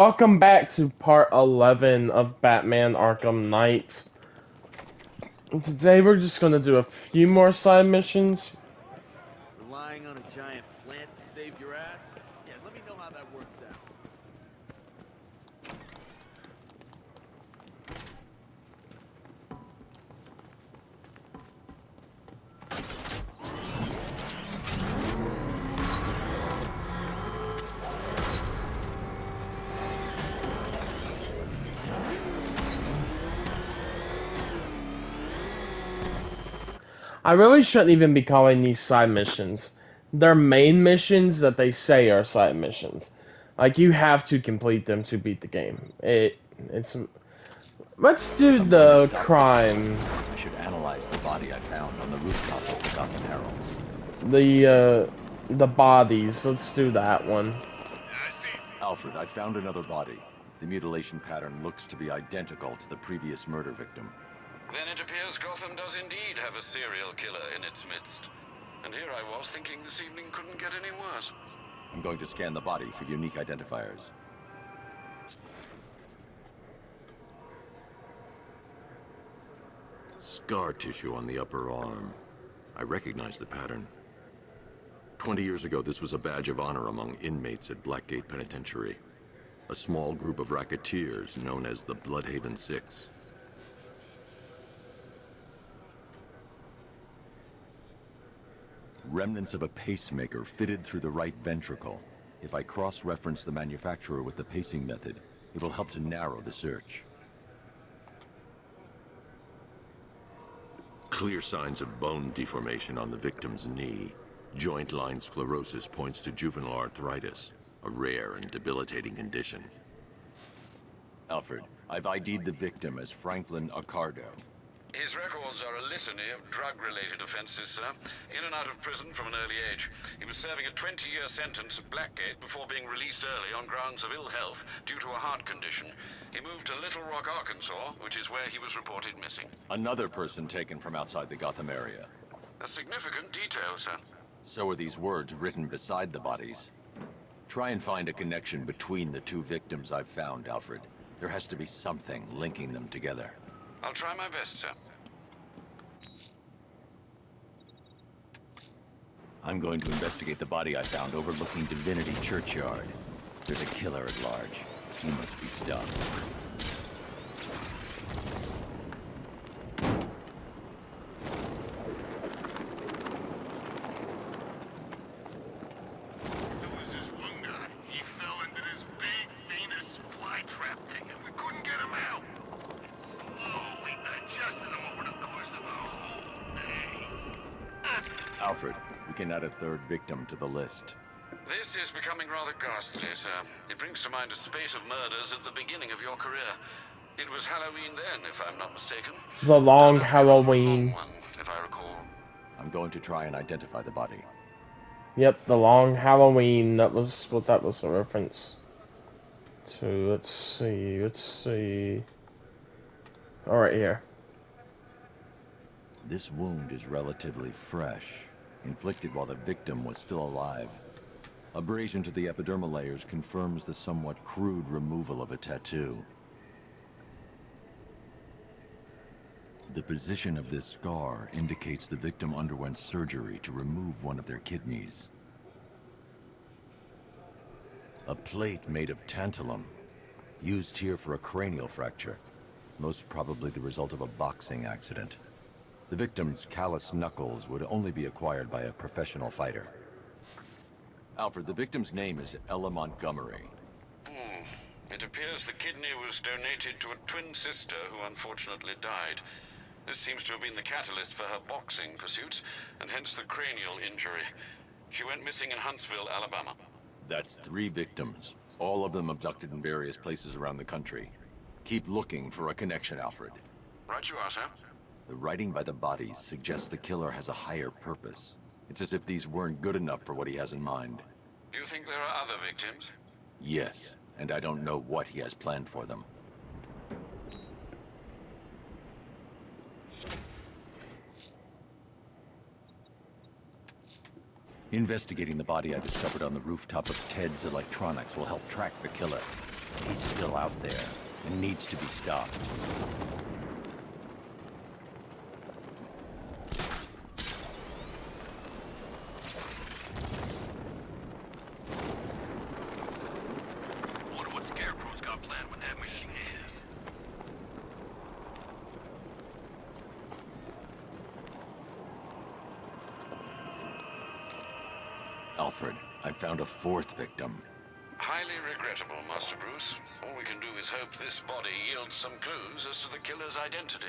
Welcome back to part 11 of Batman Arkham Knight. Today we're just gonna do a few more side missions. Relying on a giant plant to save your ass? Yeah, let me know how that works out. I really shouldn't even be calling these side missions. They're main missions that they say are side missions. Like, you have to complete them to beat the game. It's... Let's do If I'm going to the stop crime. I should analyze the body I found on the rooftop of the Gotham Herald. The bodies. Let's do that one. Alfred, I found another body. The mutilation pattern looks to be identical to the previous murder victim. Then it appears Gotham does indeed have a serial killer in its midst. And here I was thinking this evening couldn't get any worse. I'm going to scan the body for unique identifiers. Scar tissue on the upper arm. I recognize the pattern. 20 years ago, this was a badge of honor among inmates at Blackgate Penitentiary. A small group of racketeers known as the Bloodhaven Six. Remnants of a pacemaker fitted through the right ventricle. If I cross-reference the manufacturer with the pacing method, it will help to narrow the search. Clear signs of bone deformation on the victim's knee. Joint line sclerosis points to juvenile arthritis, a rare and debilitating condition. Alfred, I've ID'd the victim as Franklin Accardo. His records are a litany of drug-related offenses, sir. In and out of prison from an early age. He was serving a 20-year sentence at Blackgate before being released early on grounds of ill health due to a heart condition. He moved to Little Rock, Arkansas, which is where he was reported missing. Another person taken from outside the Gotham area. A significant detail, sir. So are these words written beside the bodies. Try and find a connection between the two victims I've found, Alfred. There has to be something linking them together. I'll try my best, sir. I'm going to investigate the body I found overlooking Divinity Churchyard. There's a killer at large. He must be stopped. Alfred, we can add a third victim to the list. This is becoming rather ghastly, sir. It brings to mind a spate of murders at the beginning of your career. It was Halloween then, if I'm not mistaken. The long And a Halloween. long one, if I recall. I'm going to try and identify the body. Yep, the long Halloween. That was what that was a reference to. Let's see. All right, here. This wound is relatively fresh, inflicted while the victim was still alive. Abrasion to the epidermal layers confirms the somewhat crude removal of a tattoo. The position of this scar indicates the victim underwent surgery to remove one of their kidneys. A plate made of tantalum, used here for a cranial fracture, most probably the result of a boxing accident. The victim's callous knuckles would only be acquired by a professional fighter. Alfred, the victim's name is Ella Montgomery. It appears the kidney was donated to a twin sister who unfortunately died. This seems to have been the catalyst for her boxing pursuits, and hence the cranial injury. She went missing in Huntsville, Alabama. That's 3 victims, all of them abducted in various places around the country. Keep looking for a connection, Alfred. Right you are, sir. The writing by the bodies suggests the killer has a higher purpose. It's as if these weren't good enough for what he has in mind. Do you think there are other victims? Yes, and I don't know what he has planned for them. Investigating the body I discovered on the rooftop of Ted's Electronics will help track the killer. He's still out there and needs to be stopped. Wonder what Scarecrow's got planned with that machine is. Alfred, I found a fourth victim. Highly regrettable, Master Bruce. All we can do is hope this body yields some clues as to the killer's identity.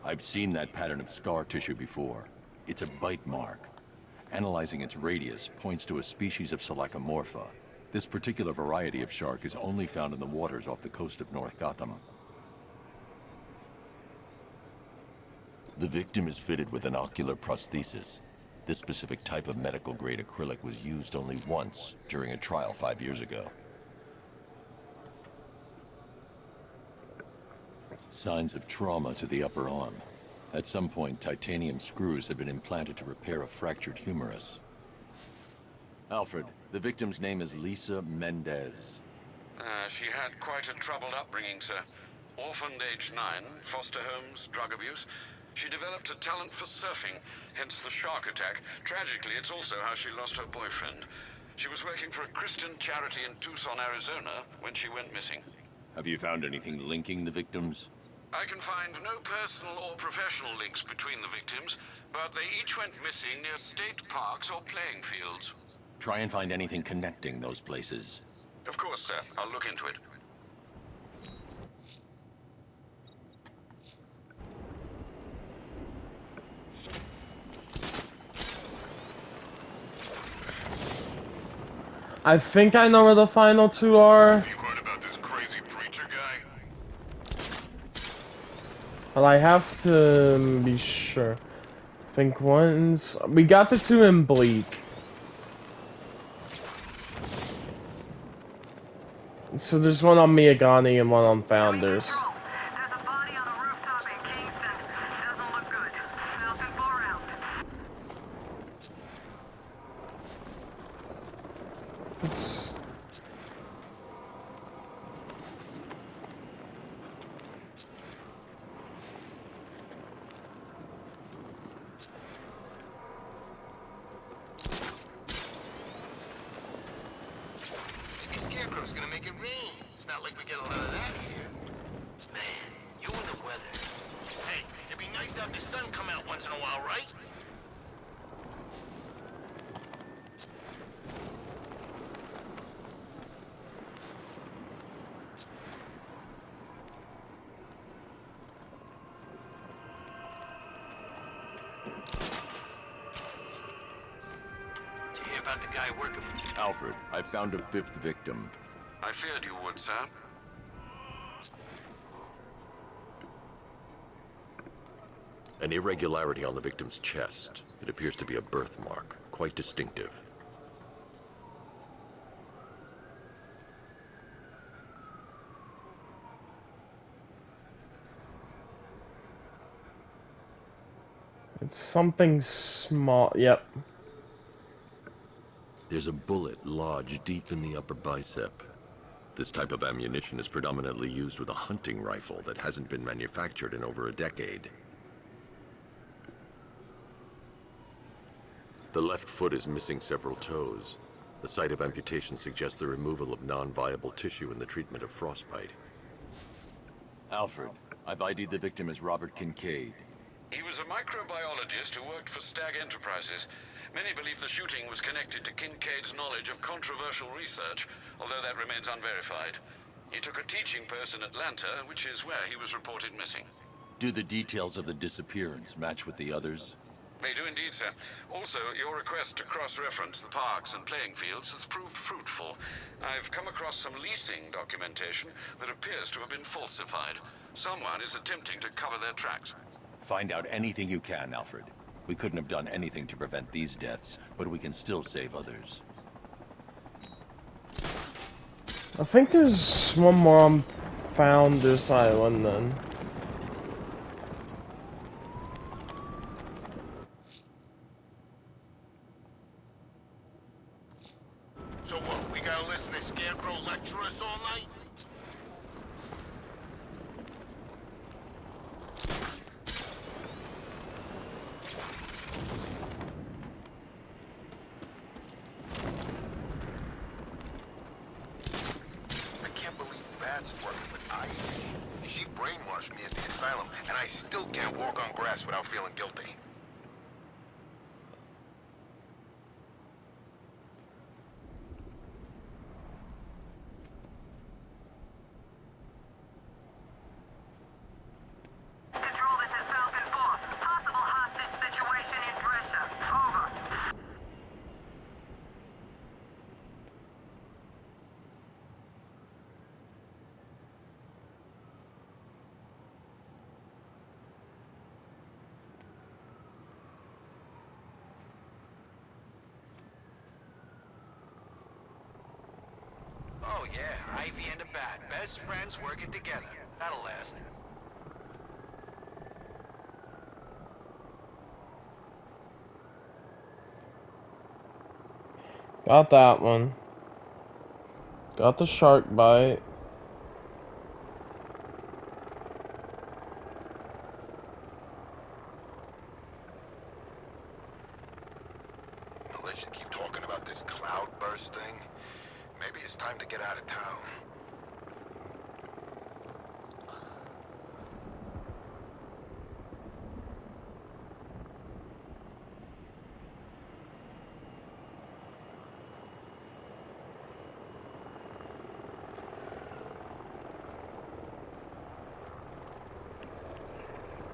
I've seen that pattern of scar tissue before. It's a bite mark. Analyzing its radius points to a species of Selachomorpha. This particular variety of shark is only found in the waters off the coast of North Gotham. The victim is fitted with an ocular prosthesis. This specific type of medical-grade acrylic was used only once during a trial 5 years ago. Signs of trauma to the upper arm. At some point, titanium screws had been implanted to repair a fractured humerus. Alfred, the victim's name is Lisa Mendez. She had quite a troubled upbringing, sir. Orphaned age 9, foster homes, drug abuse. She developed a talent for surfing, hence the shark attack. Tragically, it's also how she lost her boyfriend. She was working for a Christian charity in Tucson, Arizona, when she went missing. Have you found anything linking the victims? I can find no personal or professional links between the victims, but they each went missing near state parks or playing fields. Try and find anything connecting those places. Of course, sir. I'll look into it. I think I know where the final two are, You heard about this crazy preacher guy? but I have to be sure. I think we got the two in Bleak. So there's one on Miyagani and one on Founders. There's a body on a rooftop in Kingston. Doesn't look good. Nothing far out. It's... Maybe Scarecrow's gonna make it rain. It's not like we get a lot of that here. Man, you and the weather. Hey, it'd be nice to have the sun come out once in a while, right? Did you hear about the guy working? Alfred, I found a fifth victim. I feared you would, sir. An irregularity on the victim's chest. It appears to be a birthmark, quite distinctive. It's something small. Yep. There's a bullet lodged deep in the upper bicep. This type of ammunition is predominantly used with a hunting rifle that hasn't been manufactured in over a decade. The left foot is missing several toes. The site of amputation suggests the removal of non-viable tissue in the treatment of frostbite. Alfred, I've ID'd the victim as Robert Kincaid. He was a microbiologist who worked for Stag Enterprises. Many believe the shooting was connected to Kincaid's knowledge of controversial research, although that remains unverified. He took a teaching post in Atlanta, which is where he was reported missing. Do the details of the disappearance match with the others? They do indeed, sir. Also, your request to cross-reference the parks and playing fields has proved fruitful. I've come across some leasing documentation that appears to have been falsified. Someone is attempting to cover their tracks. Find out anything you can, Alfred. We couldn't have done anything to prevent these deaths, but we can still save others. I think there's one more on Founders Island then. So what, we gotta listen to Scarecrow lecture us all night? I can't believe Bat's working with Ivy. She brainwashed me at the asylum, and I still can't walk on grass without feeling guilty. Control, this is Falcon 4. Possible hostage situation in Drescher. Over. Oh yeah, Ivy and a Bat. Best friends working together. That'll last. Got that one. Got the shark bite. Militia keep talking about this cloudburst thing. Maybe it's time to get out of town.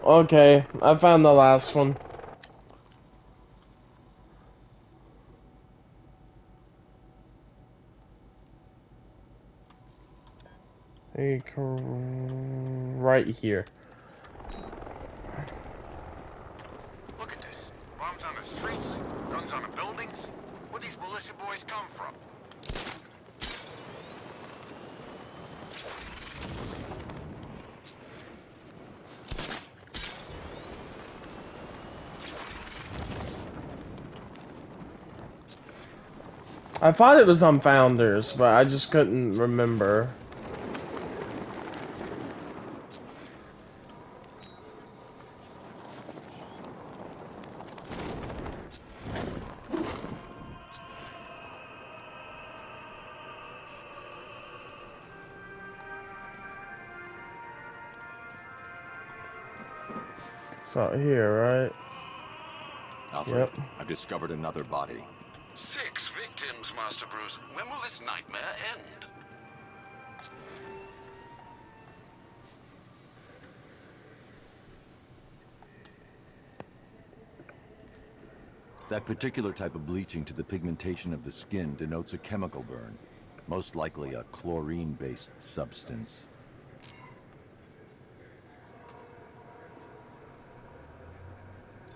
Okay, I found the last one. Right here. Look at this. Bombs on the streets, guns on the buildings. Where these militia boys come from? I thought it was on Founders, but I just couldn't remember. It's out here, right? Alfred, Yep. I've discovered another body. 6 victims, Master Bruce. When will this nightmare end? That particular type of bleaching to the pigmentation of the skin denotes a chemical burn, most likely a chlorine-based substance.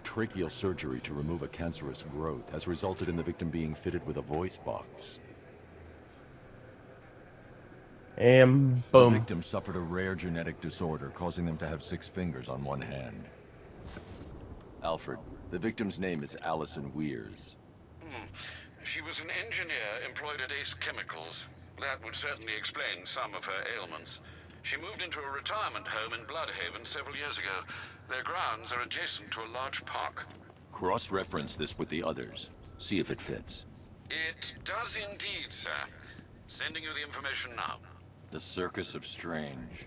Tracheal surgery to remove a cancerous growth has resulted in the victim being fitted with a voice box. And The boom. victim suffered a rare genetic disorder, causing them to have 6 fingers on one hand. Alfred, the victim's name is Allison Weers. She was an engineer employed at Ace Chemicals. That would certainly explain some of her ailments. She moved into a retirement home in Bloodhaven several years ago. Their grounds are adjacent to a large park. Cross-reference this with the others. See if it fits. It does indeed, sir. Sending you the information now. The Circus of Strange.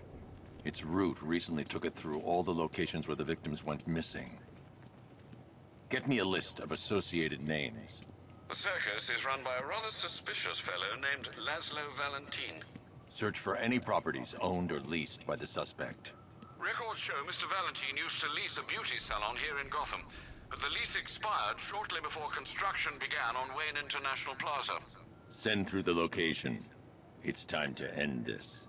Its route recently took it through all the locations where the victims went missing. Get me a list of associated names. The circus is run by a rather suspicious fellow named Laszlo Valentin. Search for any properties owned or leased by the suspect. Records show Mr. Valentin used to lease a beauty salon here in Gotham, but the lease expired shortly before construction began on Wayne International Plaza. Send through the location. It's time to end this.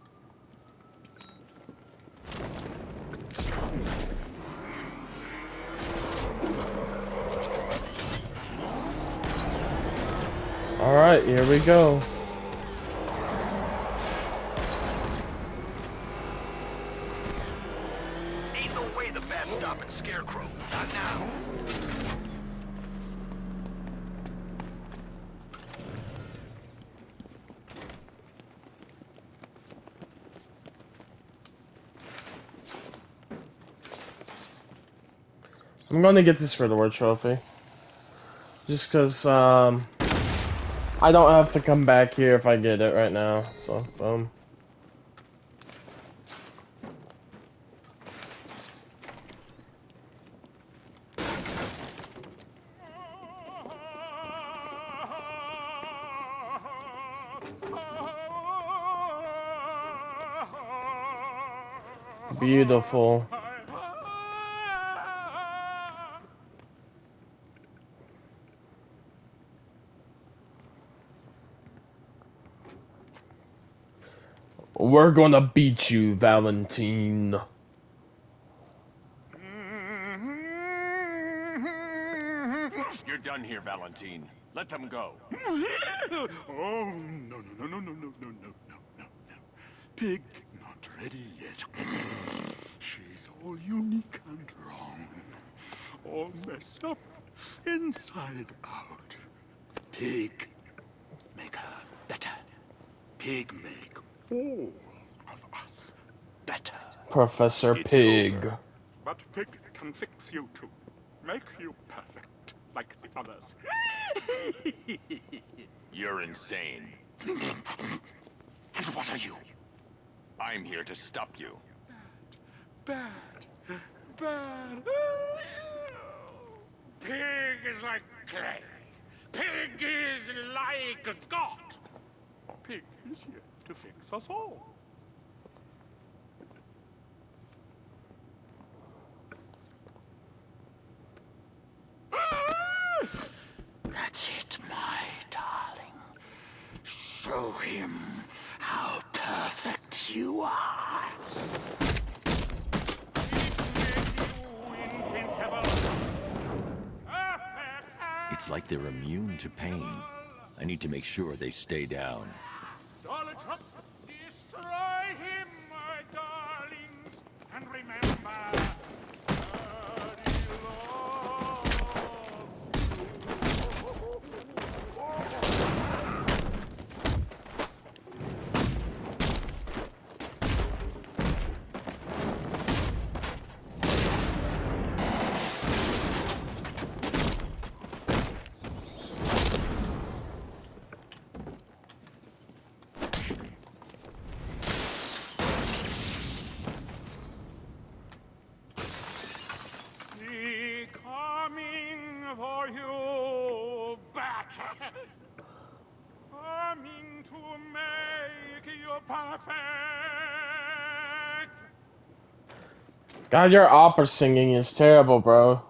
Alright, here we go. Ain't no way the Bat's stopping Scarecrow. Not now. I'm gonna get this for the war trophy. Just cause, I don't have to come back here if I get it right now, so, boom. Beautiful. We're gonna beat you, Valentine. You're done here, Valentine. Let them go. Oh, no, no, no, no, no, no, no, no, no, no, no. Pig not ready yet. She's all unique and wrong. All messed up, inside out. Pig, make her better. Pig, make all of us better. Professor It's Pig. over. But Pig can fix you too. Make you perfect, like the others. You're insane. And what are you? I'm here to stop you. Bad. Bad. Pig is like clay. Pig is like a god. Pig is here to fix us all. That's it, my darling. Show him how perfect you are. It's like they're immune to pain. I need to make sure they stay down. Destroy him, my darlings, and remember. For you, bat. Coming to make you perfect. God, your opera singing is terrible, bro.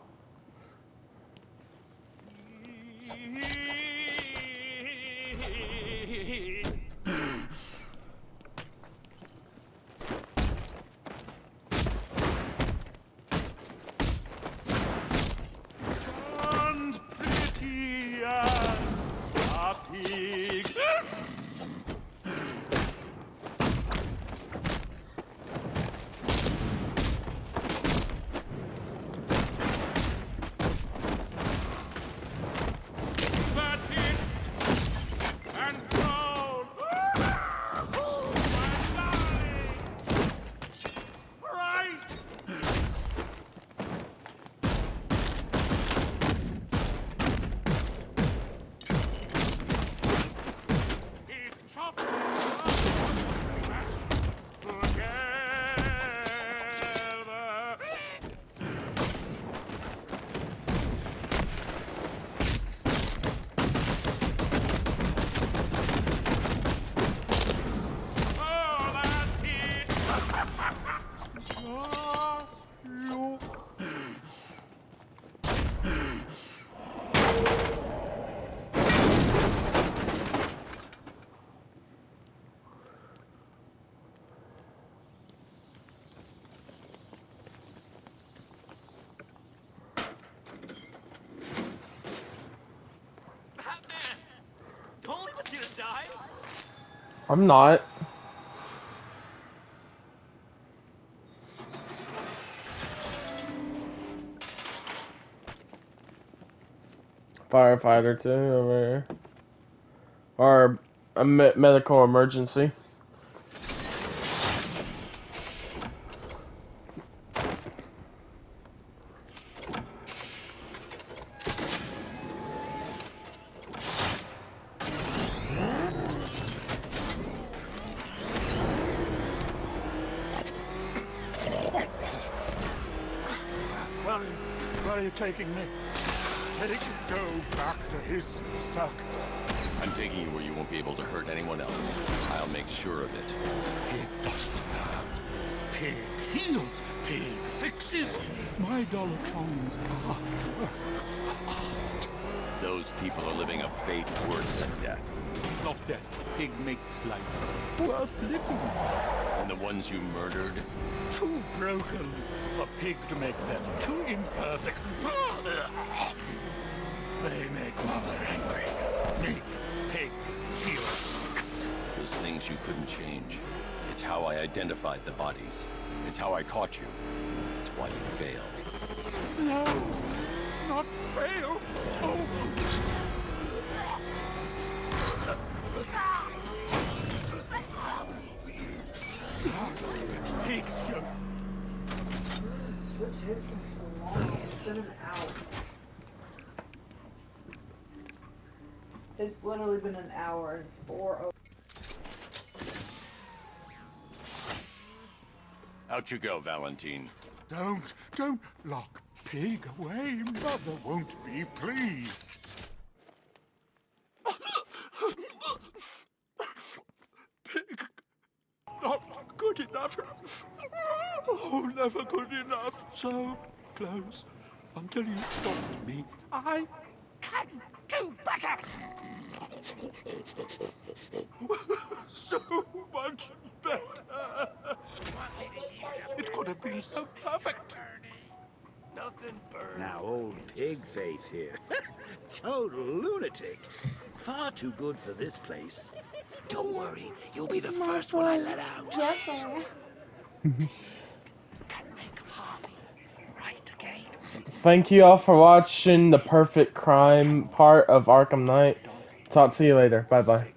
I'm not. Firefighter too over here. Or a medical emergency. you taking me? Pig, go back to his circus. I'm taking you where you won't be able to hurt anyone else. I'll make sure of it. Pig doesn't hurt. Pig heals. Pig fixes. My dollar coins are works of art. Those people are living a fate worse than death. Not death. Pig makes life worth living. And the ones you murdered? Too broken for Pig to make them. Too imperfect. They make Mother angry. Make Pig feel sick. Those things you couldn't change. It's how I identified the bodies. It's how I caught you. It's why you failed. No, not fail. Oh. Pig show. Which is so long. It's been an hour. It's literally been an hour. It's 4:00. Out you go, Valentine. Don't lock Pig away. Mother won't be pleased. Pig, not good enough. Oh, never good enough. So close until you stopped me. I can do better. So much better. It could have been so perfect. Nothing burns. Now, old pig face here. Total lunatic. Far too good for this place. Don't worry, you'll be the first one I let out. Jeffrey. Can make Harvey right again. Thank you all for watching the perfect crime part of Arkham Knight. Talk to you later. Bye bye.